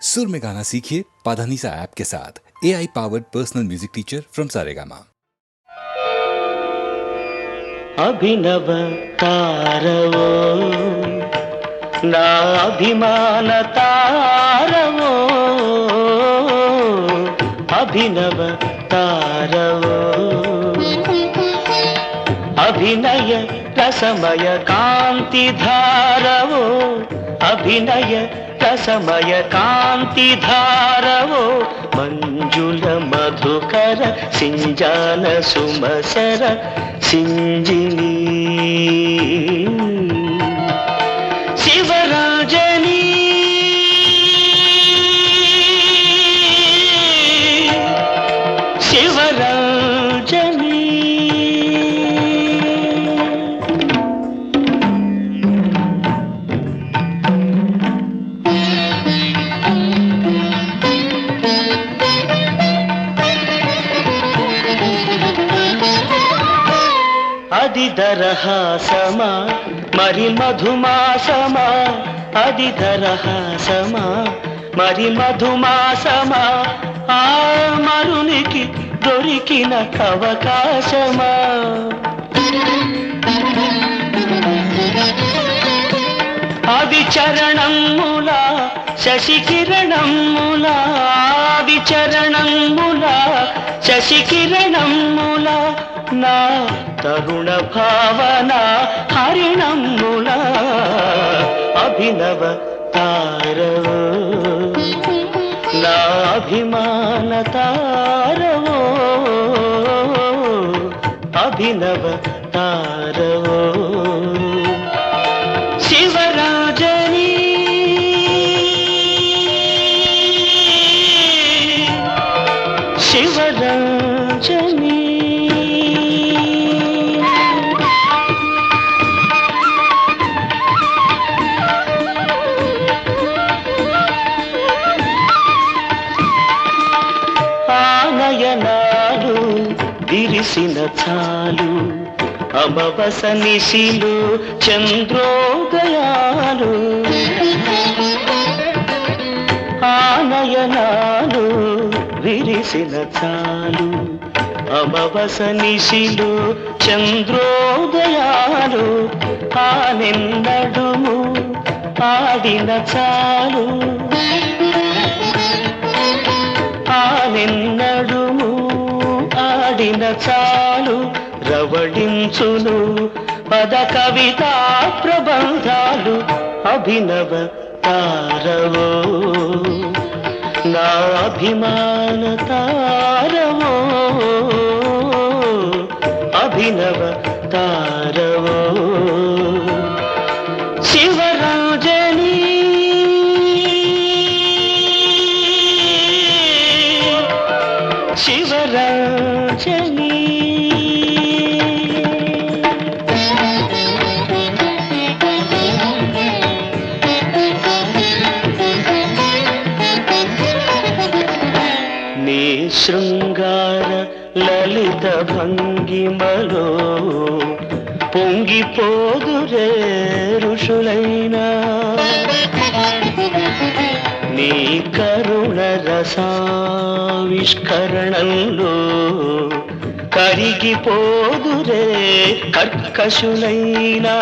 सुर में गाना सीखिए पाधानीसा ऐप के साथ। AI powered personal music teacher from Saregama. अभिनव तारवो ना अभिमान तारवो अभिनव तारवो अभिनय रसमय कांति धारवो अभिनय रसमय कांति धारवो मंजुल मधुकर सिंजान सुमसर सिंजिनी शिवराजनी शिवराजनी అదిదరహాసమా మరి మధుమాసమా అదిదరహాసమా మరి మధుమాసమా ఆ మరునికి దొరికిన అవకాశమా అది చరణముల శశికిరణముల అది చరణముల శశికిరణముల నా తరుణ భావన హరిణముల అభినవ తారవో నా అభిమాన తారవో అభినవ తారవో శివరాజనీ శివరాజనీ నయనాలు విరిసిన చాలు అమవస నిశిలు చంద్రోదయాలు ఆ నయనాలు విరిసిన చాలు అమవస నిశిలు చంద్రోదయాలు ఆ నిన్నడుము ఆడిన చాలు నిన్నడుము ఆడిన చాలు రవళించును పద కవితా ప్రబంధాలు అభినవ తారవో నా అభిమాన తారవో అభినవ తారవో శివరాజనీ శివరాజనీ నీ శృంగార లలిత భంగిమలో పొంగిపోదురే ఋషులైనా నీ కరుణ రసావిష్కరణంలో కరిగిపోదురే కర్కశులైనా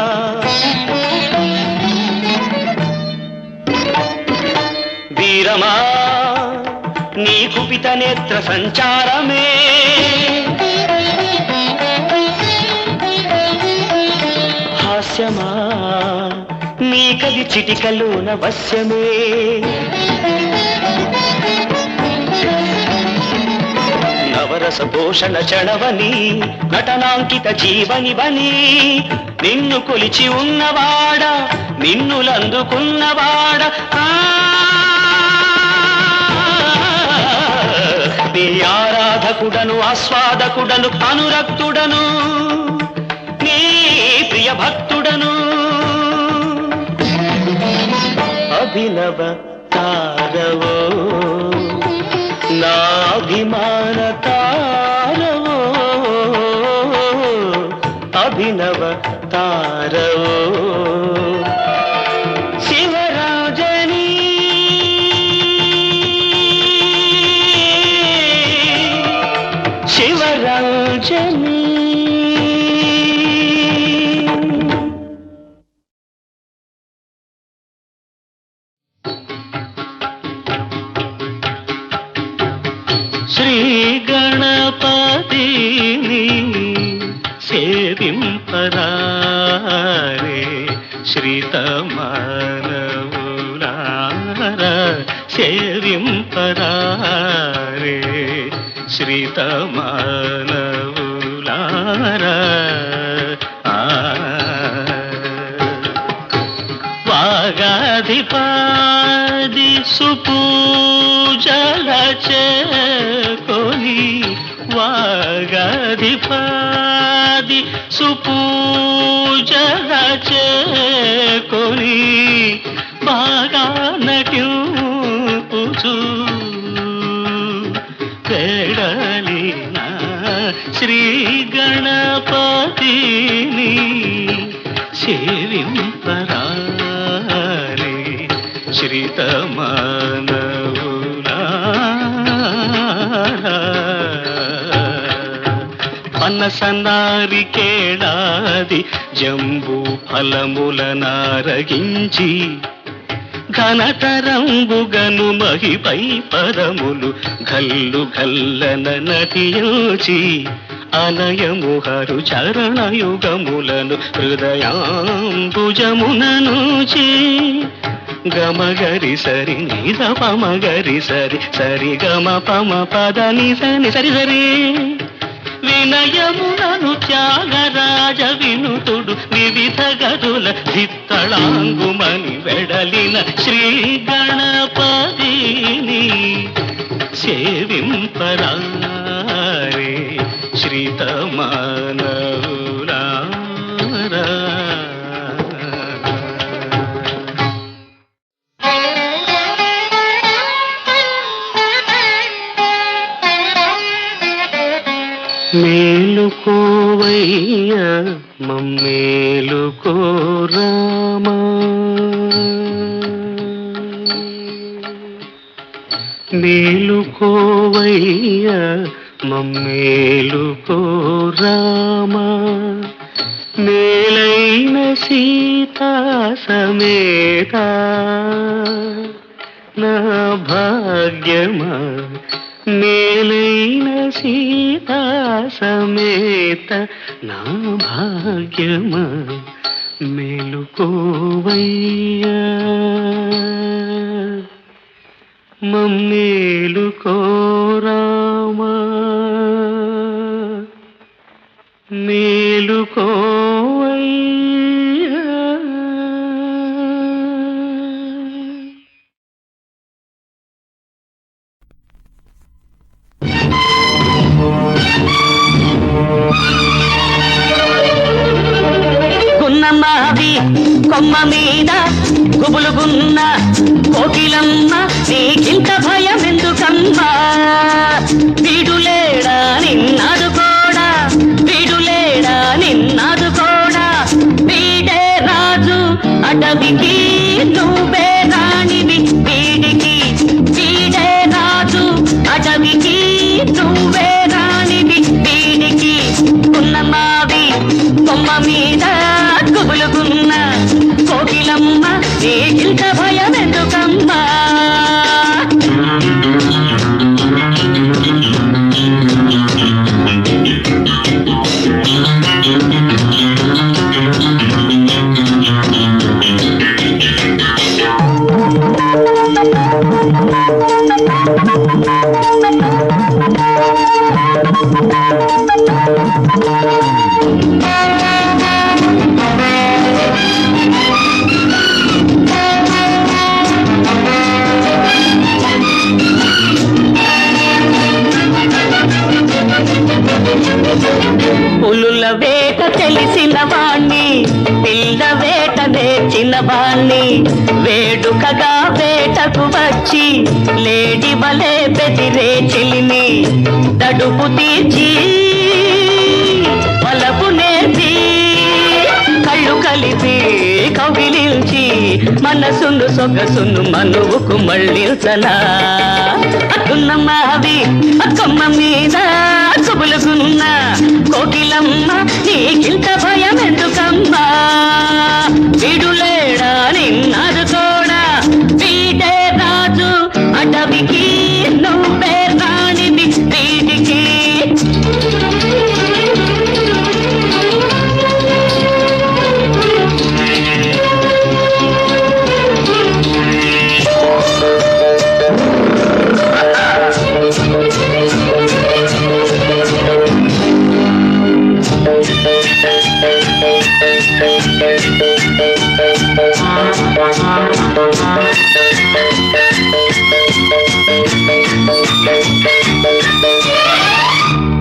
వీరమా నీ కుపిత నేత్ర సంచారమే హాస్యమా నీ కది చిటికలోన వశ్యమే నవరస భూషణ చణవని నటనాంకిత జీవని బని నిన్ను కొలిచి ఉన్నవాడ నిన్నులందుకున్నవాడ నీ ఆరాధకుడను ఆస్వాదకుడను అనురక్తుడను నీ ప్రియ భక్తుడను అభినవ తారవో నా అభిమాన తారవో అభినవ తారవో శివరాజనీ శ్రీ గణపతిని సేవింపరారే శ్రీతమానవులారా సేవింపరారే శ్రీతమానవులారా వాగాధిపాది సుపూజల చేకొని వాగాధిపాది సుపూజల చేకొని బాగా నటింపుచు పెడలిన శ్రీ గణపతిని సేవింపరారే శ్రీతమానవులారా పనసనారికేళాది జంబూ ఫలముల నారగించి ఘనతరంబుగను మహిపై పదములు గల్లు గల్లన నటియోచి అనయముహరు చరణయుగములను హృదయాంబుజముననుచి గమగరి సరి నిద పమగరి సరి సరి గమ పమ పద నిసని సరి సరి వినయమునను త్యాగరాజ వినుతుడు వివిధ గదుల దిత్తళాంగుమని వెడలిన శ్రీ గణపతిని సేవింపరారే శ్రీతమానవులారా మేలుకోవయ్య మమ్మేలుకో రామా మేలుకోవయ్య మమ్మేలుకో రామా మేలైన సీతా సమేత నా భాగ్యమా మేలైన సీతా సమేత నా భాగ్యమా మేలుకోవయ్యా మమ్మేలుకో రామా మేలుకోవయ్యా. గున్నమ్మావి కొమ్మ మీద గుబులుగున్న కోకిలమ్మ నీకింత భయం ఎందుకమ్మా వీడులేడా నిన్నాదుకోడా వీడులేడా నిన్నాదుకోడా వీడే రాజు అడవికి నువ్వే రాణివి వీడికి వీడే రాజు అడవికి నువ్వే రాణివి వీడికి గున్నమ్మావి కొమ్మ మీద గుబులుగున్న కోకిలమ్మ నీకింత భయం ఎందుకమ్మా పులుల వేట తెలిసిన వాణ్ణి పిల్ల వేట నేర్చిన వాణ్ణి వేడుకగా వేటకు వచ్చి లేడి వలే బెదిరే చెలిని దడుపు తీర్చి వలపు నేర్చి కళ్ళు కలిపి కవిలించి మనసును సొగసును మనువుకు మళ్ళించనా అక్కున్నమ్మావి అక్కమ్మ మీద కుబులుగున్న కోకిలమ్మ నీకింత భయం ఎందుకమ్మా వీడులేడా నిన్నాదుకోడా వీడే రాజు అడవికి నువ్వే రాణివి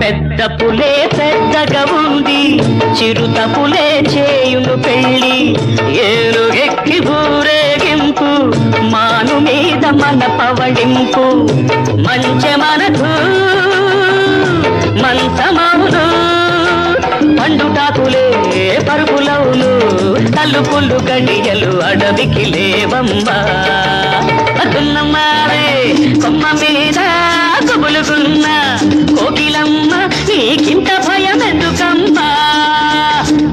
పెద్ద పులే పెద్దగా ఉంది, చిరుత పులే చేయును పెళ్ళి, ఏనుగెక్కి ఊరేగింపు, మాను మీద మన పవళింపు, మంచె మనకు మంచమౌను, పండుటాకులే పరుగులవును, తలుపులు గడియలు అడవికి లేవమ్మా. అదున్నమ్మావే కొమ్మ మీద కుబులుకున్న కోకిలమ్మ, నీకింత భయం ఎందుకమ్మా?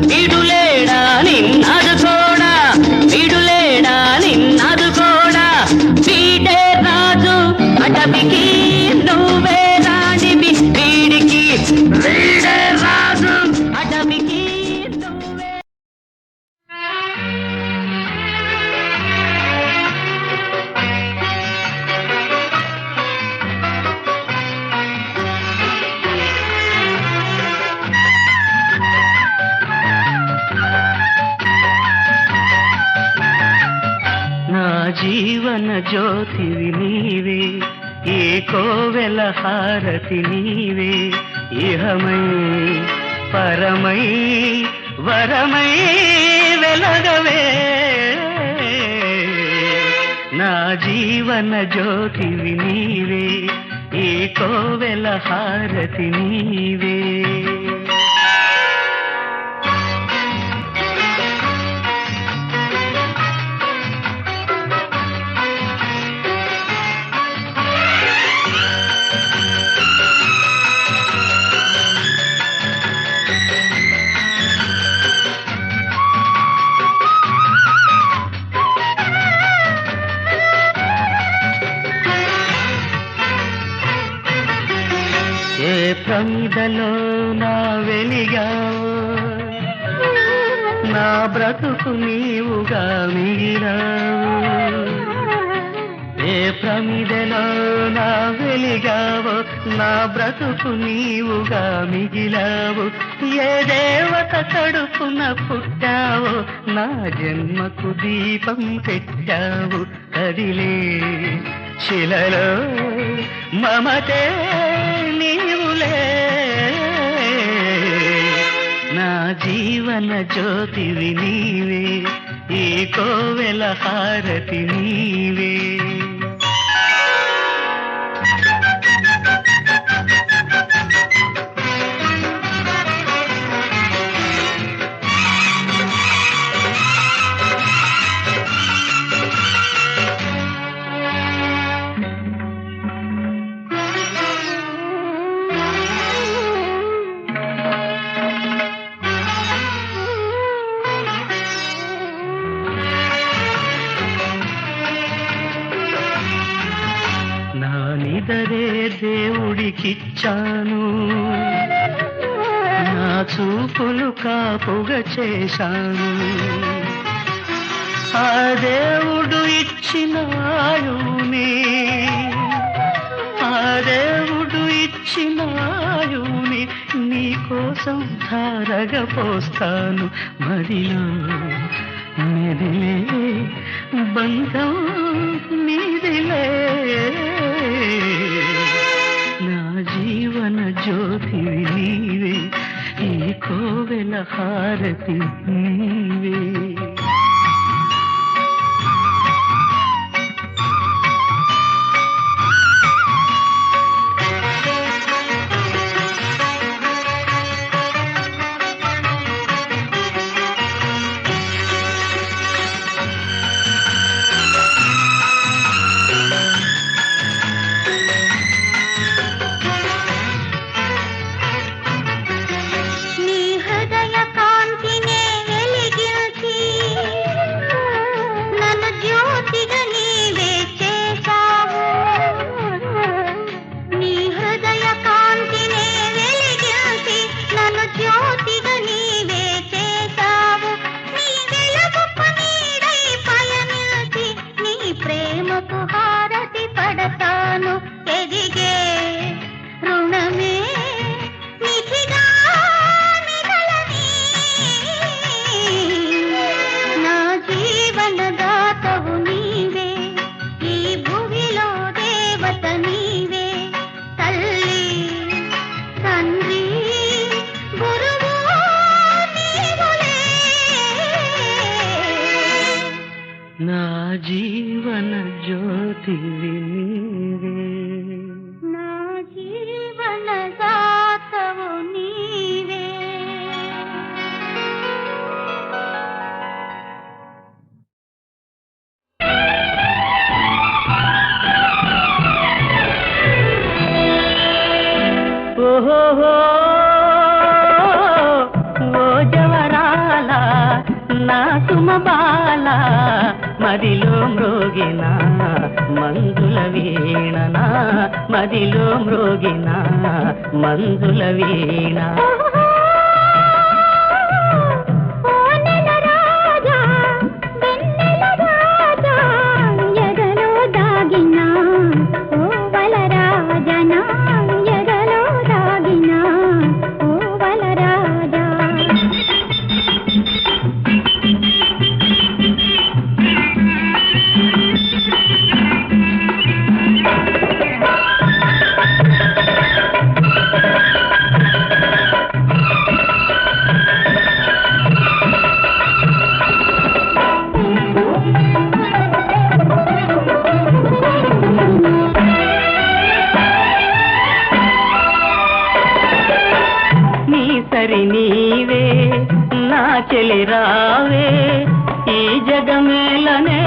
వీడులేడా నిన్నాదు కూడా, వీడులేడా నిన్నాదు కూడా, వీడే రాజు అటవికి, నువ్వే రాణివి వీడికి, వీడే రాజు అటవికి నువ్వే. నా జీవన జ్యోతివి నీవే, ఈ కోవెల హారతి నీవే, ఇహమై పరమై వరమై వెలగవే. నా జీవన జ్యోతివి నీవే, ఈ కోవెల హారతి నీవే. ఏ ప్రమిదలో నా వెలిగావో, నా బ్రతుకు నీవుగా మిగిలావు. ఏ ప్రమిదలో నా వెలిగావో, నా బ్రతుకు నీవుగా మిగిలావు. ఏ దేవత కడుపున పుట్టావో, నా జన్మకు దీపం పెట్టావు. కదిలే శిలలో మమతే నీవులే, నా జీవన జ్యోతివి నీవే, ఈ కోవెల హారతి నీవే. నిదరే దేవుడికిచ్చాను, నా చూపులు కాపుగా చేశాను. ఆ దేవుడు ఇచ్చిన ఆయుని, ఆ దేవుడు ఇచ్చిన ఆయుని నీకోసం ధారగా పోస్తాను. మదిలో మెదిలే బంధం నీదిలే, నా జీవన జ్యోతివి నీవే, ఈ కోవెల హారతి నీవే. నీ హృదయ కాంతినే వెలిగి మదిలో మ్రోగిన మంజుల వీణనా మదిలో మ్రోగిన మంజుల వీణ నీవే నా చెలి రావే ఈ జగమేలనే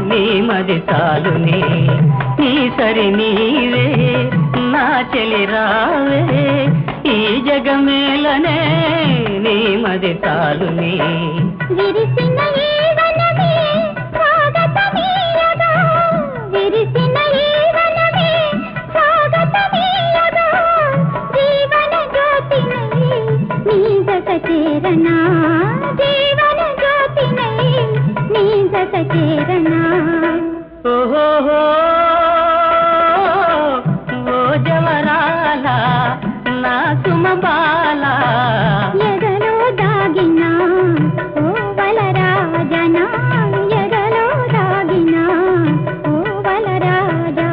నీ మది చాలునే నీ సరి నీవే నా చెలి రావే ఈ జగమేలనే నీ మది చాలునే విరిసిన ఈ వనమే స్వాగతమీయగా విరిసిన ఈ వనమే స్వాగతమీయగా జీవన జ్యోతినై నీ జత చేరనా జీవన జ్యోతినై నీ జత చేరనా ఓహో ఓ జవరాల నా సుమబాల ఎదలో దాగినా ఓ వలరాజనా ఎదలో దాగినా ఓ వలరాజా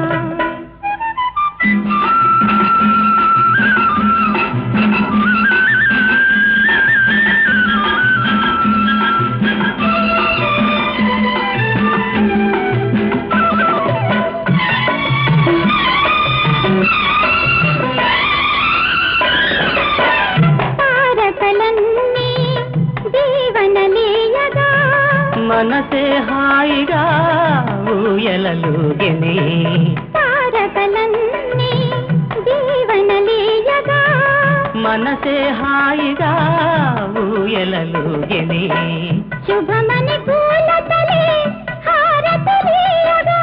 మనసే హాయిగా ఊయలలుగెనే తారకలన్నీ జీవనలీయగా మనసే హాయిగా ఊయలలుగెనే శుభమని పూలతలే హారతలీయగా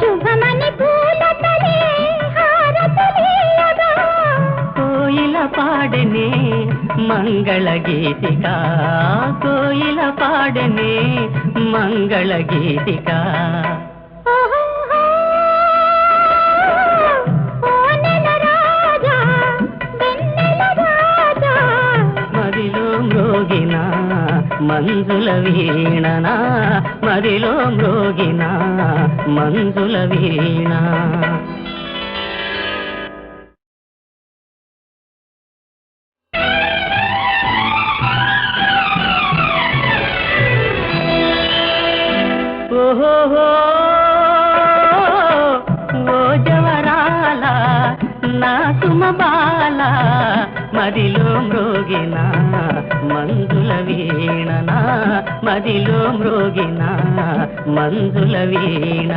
శుభమని పూలతలే హారతలీయగా కోయిల పాడనే మంగళ గీతిక కోయిల పాడనే మంగళ గీతిక మదిలో మ్రోగిన మంజుల వీణనా మదిలో మ్రోగిన మంజుల వీణ ఓహో ఓ జవరాల నా సుమబాల మదిలో మ్రోగిన మంజుల వీణనా మదిలో మ్రోగిన మంజుల వీణ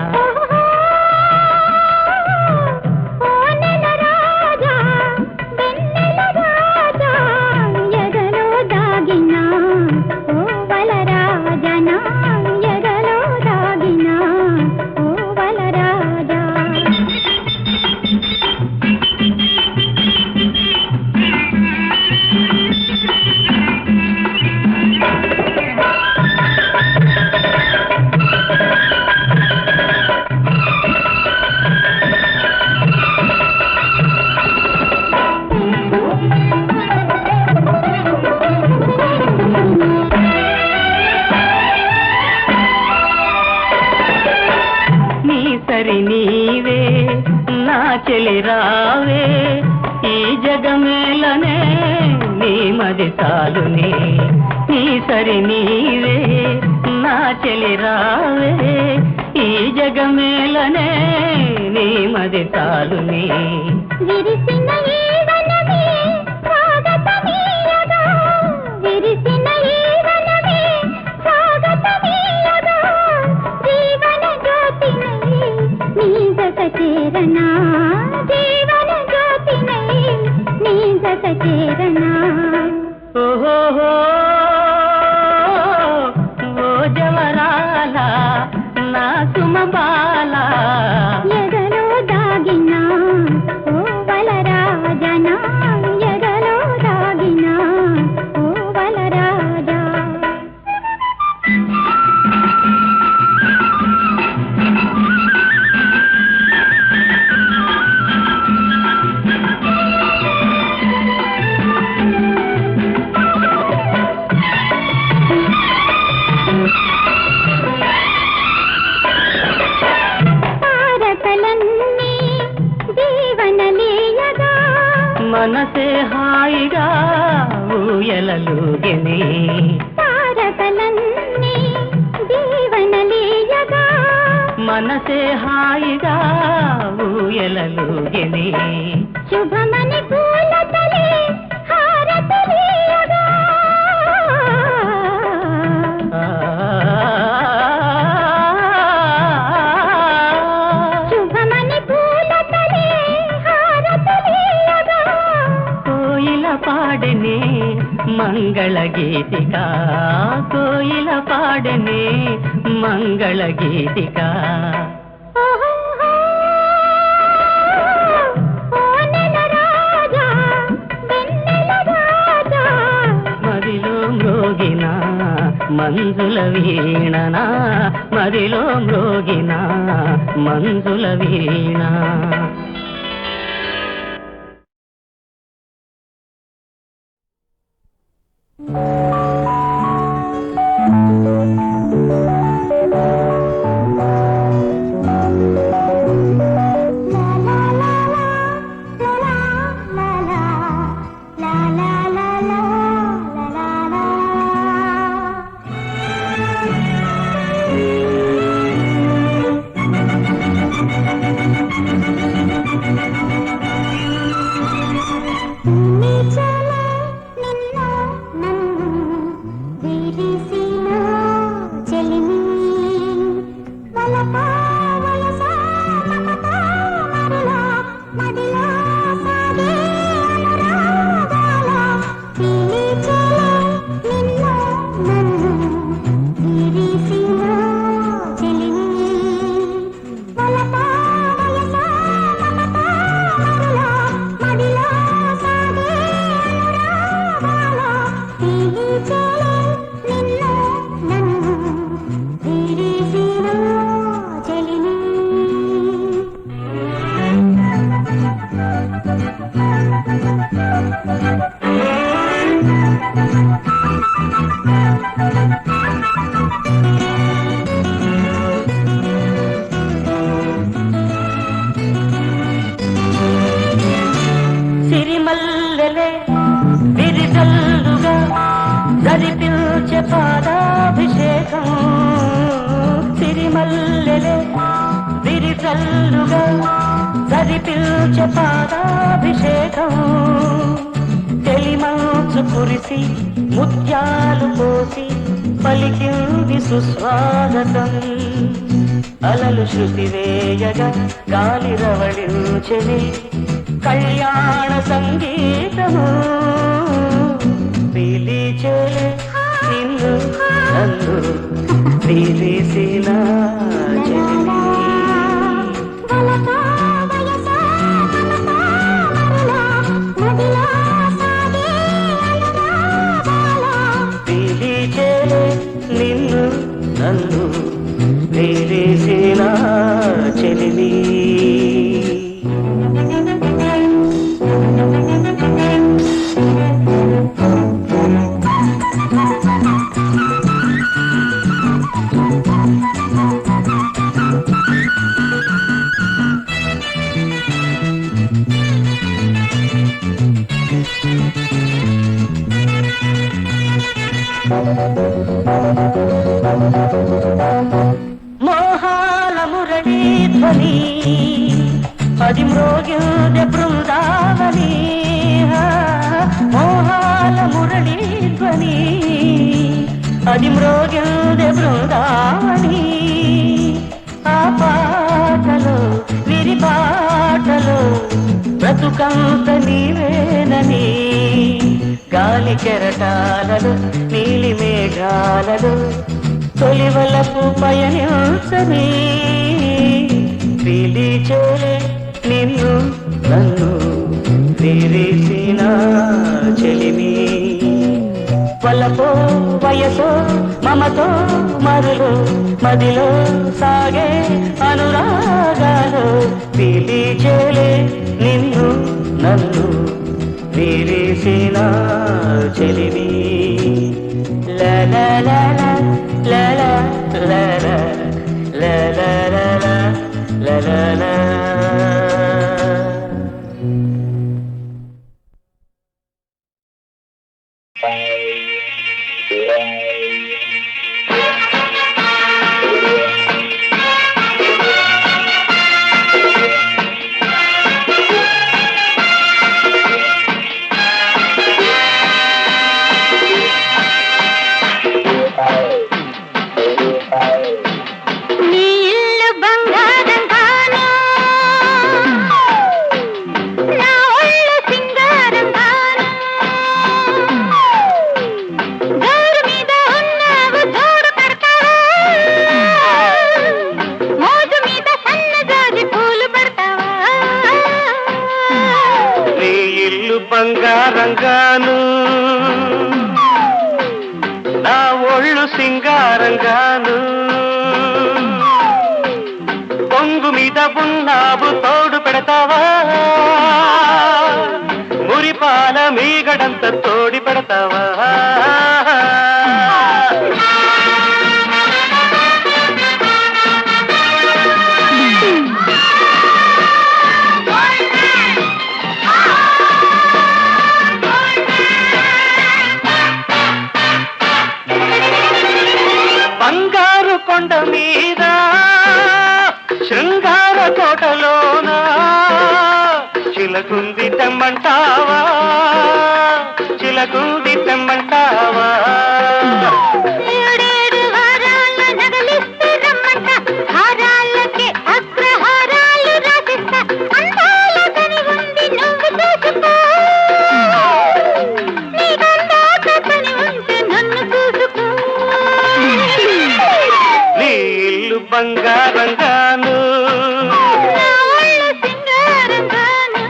నీవే నా చెలి రావే ఈ జగమేలనే నీ మది చాలునే నీ సరి నీవే నా చెలి రావే ఈ జగమేలనే నీ మది చాలునే విరిసిన ఈ వనమే స్వాగతమీయగా విరిసిన ఈ వనమే స్వాగతమీయగా జీవన జ్యోతినై నీ జత చేరనా జీవన జ్యోతినై నీ జత యోగిని తారకలన్నీ దీవనలీయగా మనసే హాయిగా ఊయలలుగిని శుభమని పూలతలే హారతులీయగా శుభమని పూలతలే హారతులీయగా కోయిల పాడనే మంగళ గీతిక కోయిల పాడనే మంగళ గీతిక మదిలో మ్రోగిన మంజుల వీణనా మదిలో మ్రోగిన మంజుల వీణ సిరిమల్లెలే విరిజల్లుగా జరిపిల్చే పాదాభిషేకం సిరిమల్లెలే విరిజల్లుగా జరిపిల్చే పాదాభిషేకం తెలిమంచు కురిసి ముత్యాలు పోసి పలికింది సుస్వాగతం అలలు శృతి వేయగా గాలి రవళించెని కళ్యాణ సంగీతము పిలిచే నిన్ను నన్ను పిలిసిన జనని పిలిచే నిన్ను నన్ను పిలిసిన చెలిని మోహాల మురళీ ధ్వని అది మ్రోగిందె బృందావని మోహాల మురళీ ధ్వని అది మ్రోగిందె బృందావని ఆ పాటలో విరిపాటలో బ్రతుకంత నీవేనని గాలి కెరటాలలో నీలి మేఘాలలో తొలివలపు పయనించని పిలిచే నిన్ను నన్ను విరిసిన చెలిమి వలపో వయసో మమతో మరులు మదిలో సాగే అనురాగాలు పిలిచే నిన్ను నన్ను విరిసిన చెలిమి లలలల లలలల లలలల లలల సింగారంగాను పొంగు మీద ఉన్నావు తోడు పెడతావా మురిపాల మీగడంత తోడి పెడతావా బంగారు కొండ మీద శృంగార కోటలోన చిలకుంది తెమ్మంటావా చిలకుంది తెమ్మంటావా ఏడేడు వారాల నగలిస్తే రమ్మంట హారాలకే అగ్రహారాలు రాసిస్తా అందాల కని ఉంది నువ్వు చూసుకో నీ గండాక కని ఉంటే నన్ను చూసుకో నీ ఇల్లు బంగారంగాను నా ఒళ్ళు సింగారంగాను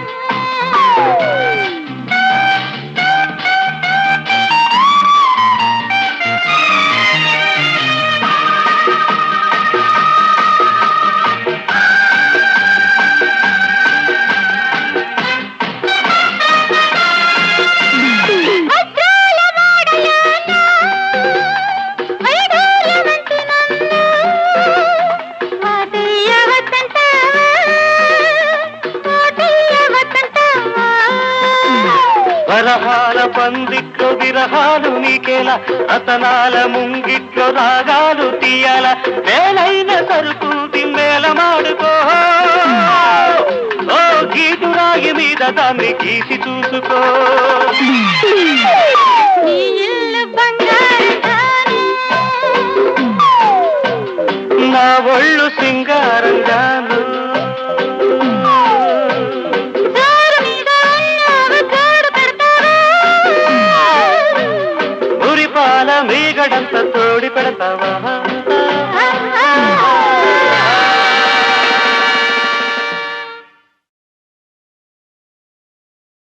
వజ్రాల వాడలోన వైడూర్యమంటూ నన్ను వాటయ్యవద్దంటావా వరహాల పందిట్లో విరహాలు నీకేలా రతనాల ముంగిట్లో రాగాలు తీయాల వేలైన సరుకుంది మేళమాడుకో ఓ గీతురాగి మీద దాన్ని గీసి చూసుకో నీ ఇల్లు బంగారంగాను నా ఒళ్ళు సింగారంగాను జోరు మీద ఉన్నావు తోడు పెడతావా మురిపాల మీగడంత తోడి పెడతావా